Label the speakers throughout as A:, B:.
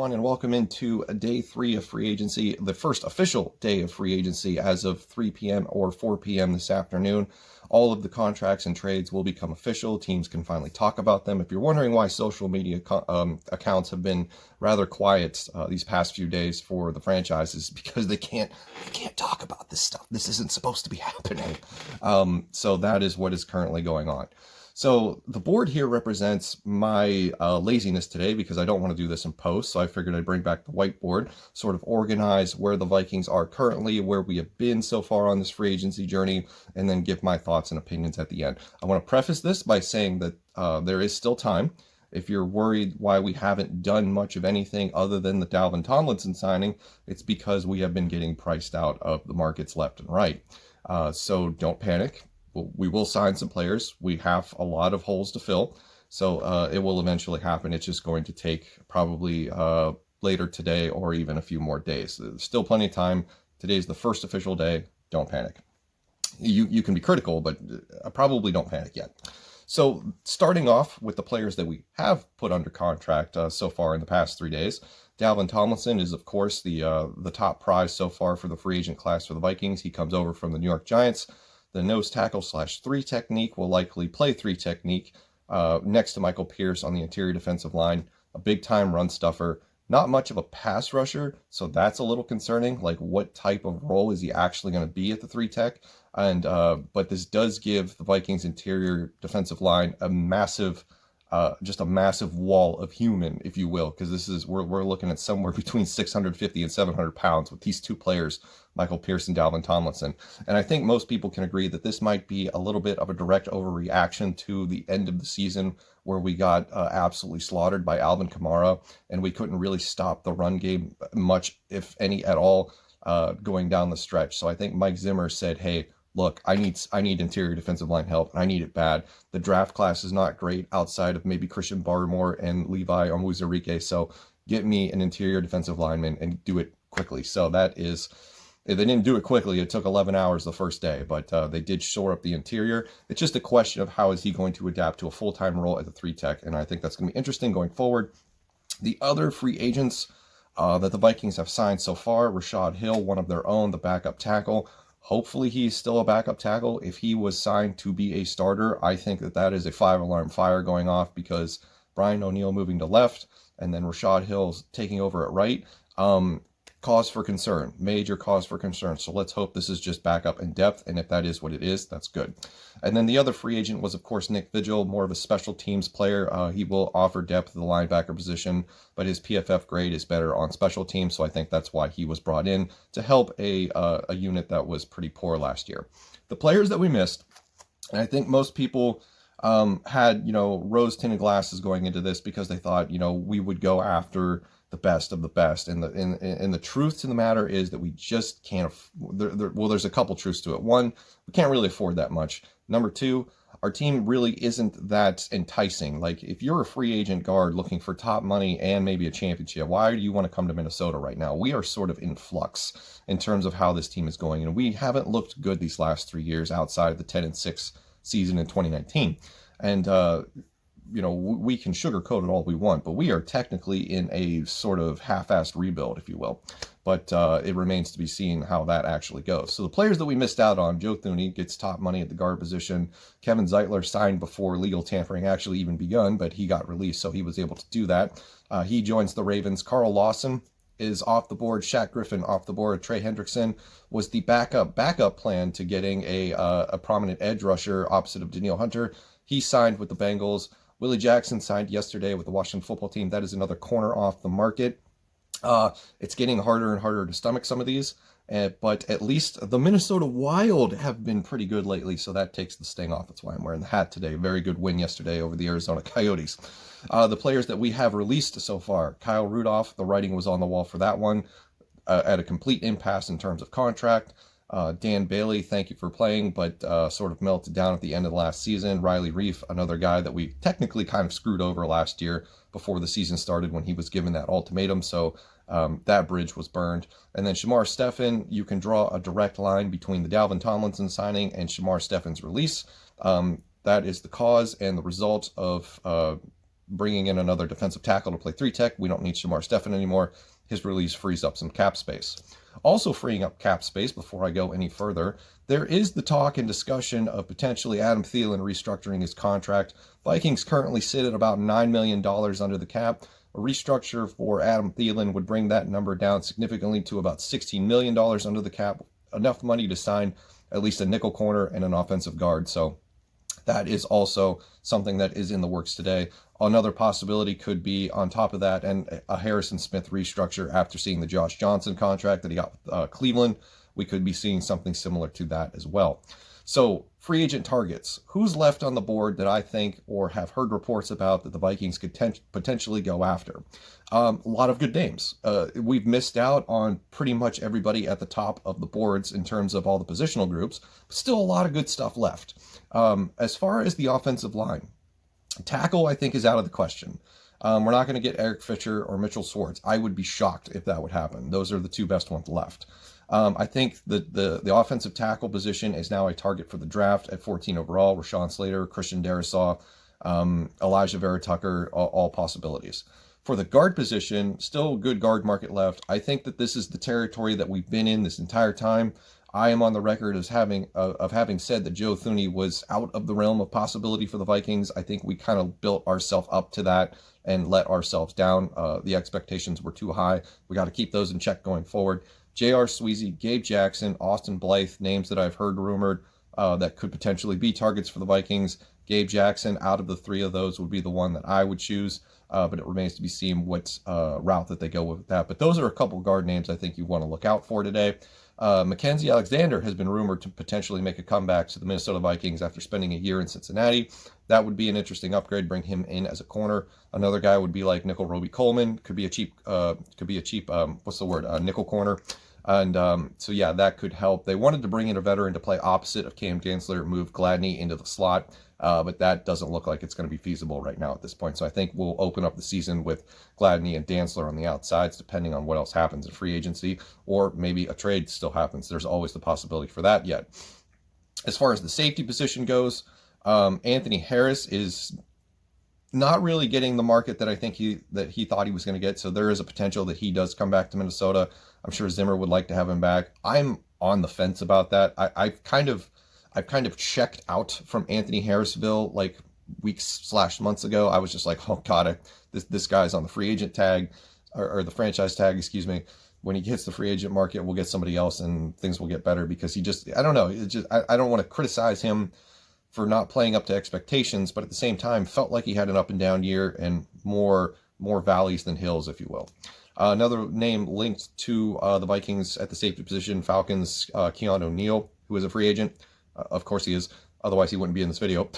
A: everyone, and welcome into day 3 of free agency, the first official day of free agency as of 3 p.m. or 4 p.m. this afternoon. All of the contracts and trades will become official. Teams can finally talk about them. If you're wondering why social media accounts have been rather quiet these past few days for the franchises, because they can't talk about this stuff. This isn't supposed to be happening. So that is what is currently going on. So the board here represents my laziness today because I don't want to do this in post. So I figured I'd bring back the whiteboard, sort of organize where the Vikings are currently, where we have been so far on this free agency journey, and then give my thoughts and opinions at the end. I want to preface this by saying that there is still time. If you're worried why we haven't done much of anything other than the Dalvin Tomlinson signing, it's because we have been getting priced out of the markets left and right. So don't panic. We will sign some players. We have a lot of holes to fill, so it will eventually happen. It's just going to take probably later today or even a few more days. There's still plenty of time. Today's the first official day. Don't panic. You can be critical, but probably don't panic yet. So starting off with the players that we have put under contract so far in the past 3 days, Dalvin Tomlinson is, of course, the top prize so far for the free agent class for the Vikings. He comes over from the New York Giants. The nose tackle /3 technique will likely play 3 technique next to Michael Pierce on the interior defensive line. A big-time run stuffer. Not much of a pass rusher, so that's a little concerning. Like, what type of role is he actually going to be at the 3 tech? And but this does give the Vikings interior defensive line a massive, just a massive wall of human, if you will, because we're looking at somewhere between 650 and 700 pounds with these 2 players, Michael Pierce and Dalvin Tomlinson. And I think most people can agree that this might be a little bit of a direct overreaction to the end of the season where we got absolutely slaughtered by Alvin Kamara, and we couldn't really stop the run game much, if any at all, going down the stretch. So I think Mike Zimmer said, hey, look, I need interior defensive line help, and I need it bad. The draft class is not great outside of maybe Christian Barmore and Levi Onwuzurike, so get me an interior defensive lineman and do it quickly. So that is... They didn't do it quickly. It took 11 hours the first day, but they did shore up the interior. It's just a question of how is he going to adapt to a full-time role at the 3 tech, and I think that's going to be interesting going forward. The other free agents that the Vikings have signed so far, Rashad Hill, one of their own, the backup tackle. Hopefully he's still a backup tackle. If he was signed to be a starter, I think that is a 5-alarm fire going off, because Brian O'Neill moving to left and then Rashad Hill's taking over at right. Cause for concern, major cause for concern. So let's hope this is just backup in depth, and if that is what it is, that's good. And then the other free agent was, of course, Nick Vigil, more of a special teams player. He will offer depth at the linebacker position, but his PFF grade is better on special teams, so I think that's why he was brought in to help a unit that was pretty poor last year. The players that we missed, and I think most people had, rose-tinted glasses going into this because they thought, we would go after the best of the best, and the truth to the matter is that we just can't. There's a couple truths to it. One, we can't really afford that much. Number two, our team really isn't that enticing. Like, if you're a free agent guard looking for top money and maybe a championship, why do you want to come to Minnesota right now? We are sort of in flux in terms of how this team is going, and we haven't looked good these last 3 years outside of the 10-6 season in 2019, and we can sugarcoat it all we want, but we are technically in a sort of half-assed rebuild, if you will. But it remains to be seen how that actually goes. So the players that we missed out on, Joe Thuney gets top money at the guard position. Kevin Zeitler signed before legal tampering actually even begun, but he got released, so he was able to do that. He joins the Ravens. Carl Lawson is off the board. Shaq Griffin off the board. Trey Hendrickson was the backup plan to getting a prominent edge rusher opposite of Danielle Hunter. He signed with the Bengals. Willie Jackson signed yesterday with the Washington football team. That is another corner off the market. It's getting harder and harder to stomach some of these, but at least the Minnesota Wild have been pretty good lately, so that takes the sting off. That's why I'm wearing the hat today. Very good win yesterday over the Arizona Coyotes. The players that we have released so far, Kyle Rudolph, the writing was on the wall for that one, at a complete impasse in terms of contract. Dan Bailey, thank you for playing, but sort of melted down at the end of the last season. Riley Reif, another guy that we technically kind of screwed over last year before the season started when he was given that ultimatum, so that bridge was burned. And then Shamar Stephen, you can draw a direct line between the Dalvin Tomlinson signing and Shamar Stephen's release. That is the cause and the result of bringing in another defensive tackle to play 3-tech. We don't need Shamar Stephen anymore. His release frees up some cap space. Also freeing up cap space, before I go any further, there is the talk and discussion of potentially Adam Thielen restructuring his contract. Vikings currently sit at about $9 million under the cap. A restructure for Adam Thielen would bring that number down significantly to about $16 million under the cap, enough money to sign at least a nickel corner and an offensive guard. So that is also something that is in the works today. Another possibility could be, on top of that, and a Harrison Smith restructure after seeing the Josh Johnson contract that he got with Cleveland. We could be seeing something similar to that as well. So free agent targets. Who's left on the board that I think or have heard reports about that the Vikings could potentially go after? A lot of good names. We've missed out on pretty much everybody at the top of the boards in terms of all the positional groups, but still a lot of good stuff left. As far as the offensive line, tackle, I think, is out of the question. We're not going to get Eric Fisher or Mitchell Swartz. I would be shocked if that would happen. Those are the two best ones left. I think that the offensive tackle position is now a target for the draft at 14 overall. Rashawn Slater, Christian Darrisaw, Elijah Vera Tucker, all possibilities. For the guard position, still a good guard market left. I think that this is the territory that we've been in this entire time. I am on the record as having said that Joe Thuney was out of the realm of possibility for the Vikings. I think we kind of built ourselves up to that and let ourselves down. The expectations were too high. We got to keep those in check going forward. J.R. Sweezy, Gabe Jackson, Austin Blythe, names that I've heard rumored that could potentially be targets for the Vikings. Gabe Jackson, out of the three of those, would be the one that I would choose, but it remains to be seen what route that they go with that. But those are a couple guard names I think you want to look out for today. Mackenzie Alexander has been rumored to potentially make a comeback to the Minnesota Vikings after spending a year in Cincinnati. That would be an interesting upgrade. Bring him in as a corner. Another guy would be like Nickel Roby Coleman. Could be a cheap nickel corner. And so, yeah, that could help. They wanted to bring in a veteran to play opposite of Cam Dantzler, move Gladney into the slot, but that doesn't look like it's going to be feasible right now at this point. So I think we'll open up the season with Gladney and Dantzler on the outsides, depending on what else happens in free agency, or maybe a trade still happens. There's always the possibility for that yet. As far as the safety position goes, Anthony Harris is not really getting the market that I think he thought he was going to get. So there is a potential that he does come back to Minnesota. I'm sure Zimmer would like to have him back. I'm on the fence about that. I've kind of checked out from Anthony Harrisville like weeks/months ago. I was just like, oh God, this guy's on the free agent tag or the franchise tag, excuse me. When he hits the free agent market, we'll get somebody else and things will get better because I don't know. I don't want to criticize him for not playing up to expectations, but at the same time felt like he had an up and down year and more valleys than hills, if you will. Another name linked to the Vikings at the safety position, Falcons, Keanu Neal, who is a free agent. Of course he is, otherwise he wouldn't be in this video.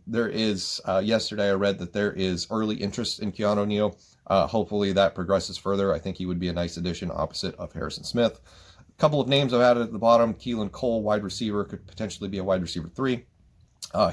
A: There is, yesterday I read that there is early interest in Keanu Neal. Hopefully that progresses further. I think he would be a nice addition opposite of Harrison Smith. A couple of names I've added at the bottom. Keelan Cole, wide receiver, could potentially be a wide receiver 3.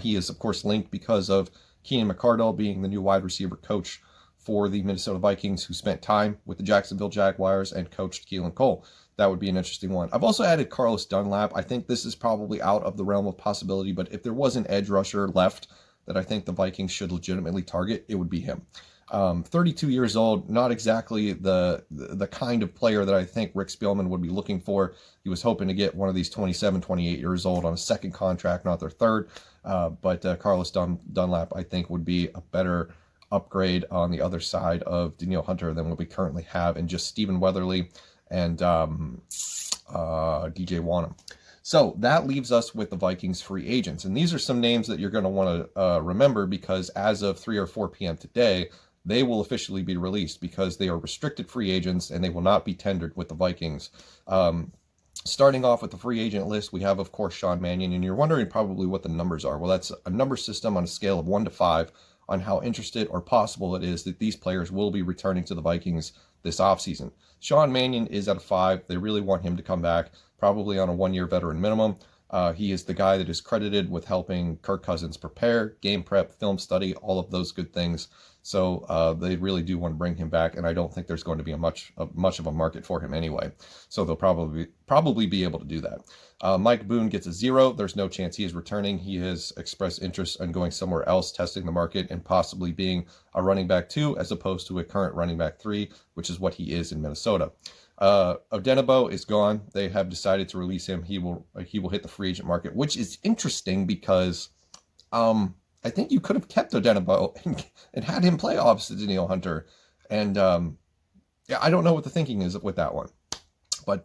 A: He is, of course, linked because of Keenan McCardell being the new wide receiver coach for the Minnesota Vikings, who spent time with the Jacksonville Jaguars and coached Keelan Cole. That would be an interesting one. I've also added Carlos Dunlap. I think this is probably out of the realm of possibility, but if there was an edge rusher left that I think the Vikings should legitimately target, it would be him. 32 years old, not exactly the kind of player that I think Rick Spielman would be looking for. He was hoping to get one of these 27, 28 years old on a second contract, not their third. But Carlos Dunlap, I think, would be a better upgrade on the other side of Danielle Hunter than what we currently have in just Stephen Weatherly and DJ Wanham. So that leaves us with the Vikings free agents. And these are some names that you're going to want to remember because as of 3 or 4 p.m. today, they will officially be released because they are restricted free agents and they will not be tendered with the Vikings. Starting off with the free agent list, we have, of course, Sean Mannion. And you're wondering probably what the numbers are. Well, that's a number system on a scale of 1 to 5 on how interested or possible it is that these players will be returning to the Vikings this offseason. Sean Mannion is at a 5. They really want him to come back, probably on a 1-year veteran minimum. He is the guy that is credited with helping Kirk Cousins prepare, game prep, film study, all of those good things. So they really do want to bring him back, and I don't think there's going to be much of a market for him anyway. So they'll probably be able to do that. Mike Boone gets a 0. There's no chance he is returning. He has expressed interest in going somewhere else, testing the market, and possibly being a running back 2 as opposed to a current running back 3, which is what he is in Minnesota. Odenigbo is gone. They have decided to release him. He will hit the free agent market, which is interesting because I think you could have kept Odenigbo and had him play opposite Danielle Hunter. And yeah, I don't know what the thinking is with that one. But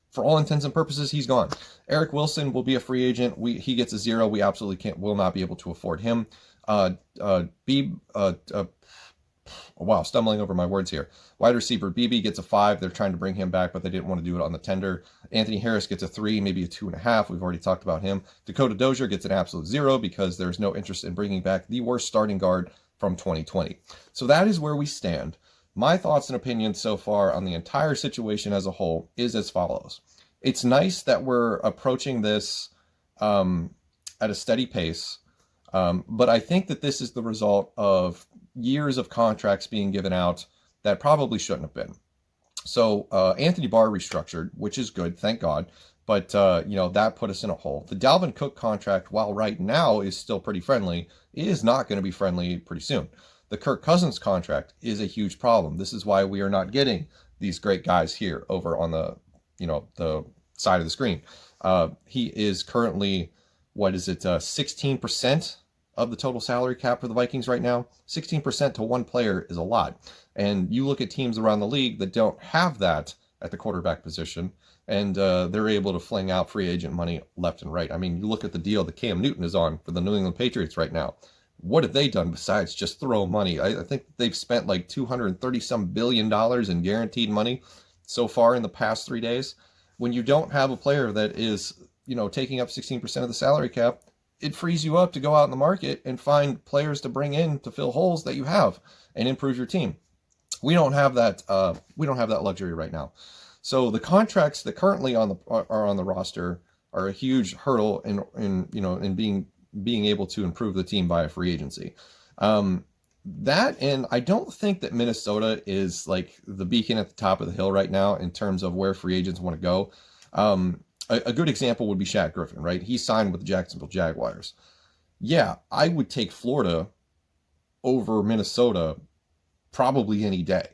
A: for all intents and purposes, he's gone. Eric Wilson will be a free agent. He gets a 0. We absolutely will not be able to afford him. Wow, stumbling over my words here. Wide receiver BB gets a 5. They're trying to bring him back, but they didn't want to do it on the tender. Anthony Harris gets a 3, maybe a 2.5. We've already talked about him. Dakota Dozier gets an absolute 0 because there's no interest in bringing back the worst starting guard from 2020. So that is where we stand. My thoughts and opinions so far on the entire situation as a whole is as follows. It's nice that we're approaching this at a steady pace, but I think that this is the result of years of contracts being given out that probably shouldn't have been. So Anthony Barr restructured, which is good, thank God, but that put us in a hole. The Dalvin Cook contract, while right now is still pretty friendly, is not going to be friendly pretty soon. The Kirk Cousins contract is a huge problem. This is why we are not getting these great guys here over on the side of the screen. He is currently, 16% of the total salary cap for the Vikings right now. 16% to one player is a lot. And you look at teams around the league that don't have that at the quarterback position, and they're able to fling out free agent money left and right. I mean, you look at the deal that Cam Newton is on for the New England Patriots right now. What have they done besides just throw money? I think they've spent like $230-some billion in guaranteed money so far in the past 3 days. When you don't have a player that is, taking up 16% of the salary cap, it frees you up to go out in the market and find players to bring in to fill holes that you have and improve your team. We don't have that. We don't have that luxury right now. So the contracts that currently are on the roster are a huge hurdle in being able to improve the team via free agency. That, and I don't think that Minnesota is like the beacon at the top of the hill right now in terms of where free agents want to go. A good example would be Shaq Griffin, right? He signed with the Jacksonville Jaguars. Yeah, I would take Florida over Minnesota probably any day.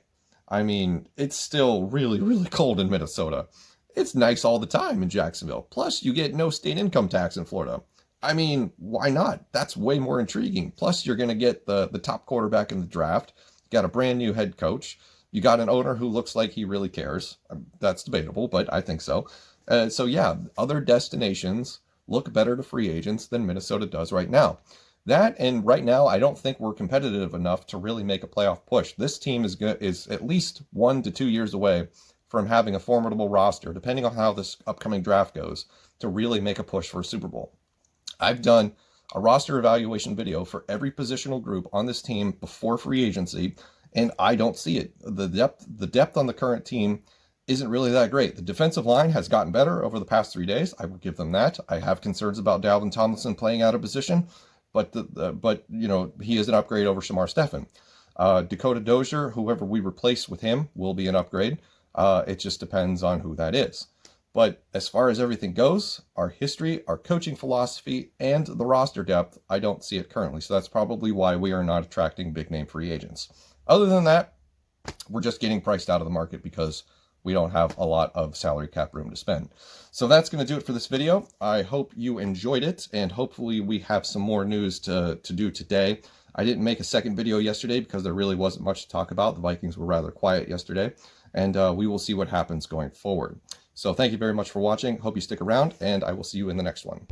A: I mean, it's still really, really cold in Minnesota. It's nice all the time in Jacksonville. Plus, you get no state income tax in Florida. I mean, why not? That's way more intriguing. Plus, you're going to get the top quarterback in the draft. You got a brand new head coach. You got an owner who looks like he really cares. That's debatable, but I think so. So yeah, other destinations look better to free agents than Minnesota does right now. That, and right now, I don't think we're competitive enough to really make a playoff push. This team is at least 1 to 2 years away from having a formidable roster, depending on how this upcoming draft goes, to really make a push for a Super Bowl. I've done a roster evaluation video for every positional group on this team before free agency, and I don't see it. The depth on the current team isn't really that great. The defensive line has gotten better over the past 3 days. I will give them that. I have concerns about Dalvin Tomlinson playing out of position, but he is an upgrade over Shamar Stephen. Dakota Dozier, whoever we replace with him, will be an upgrade. It just depends on who that is. But as far as everything goes, our history, our coaching philosophy, and the roster depth, I don't see it currently. So that's probably why we are not attracting big-name free agents. Other than that, we're just getting priced out of the market because we don't have a lot of salary cap room to spend. So that's going to do it for this video. I hope you enjoyed it, and hopefully we have some more news to do today. I didn't make a second video yesterday because there really wasn't much to talk about. The Vikings were rather quiet yesterday, and we will see what happens going forward. So thank you very much for watching. Hope you stick around, and I will see you in the next one.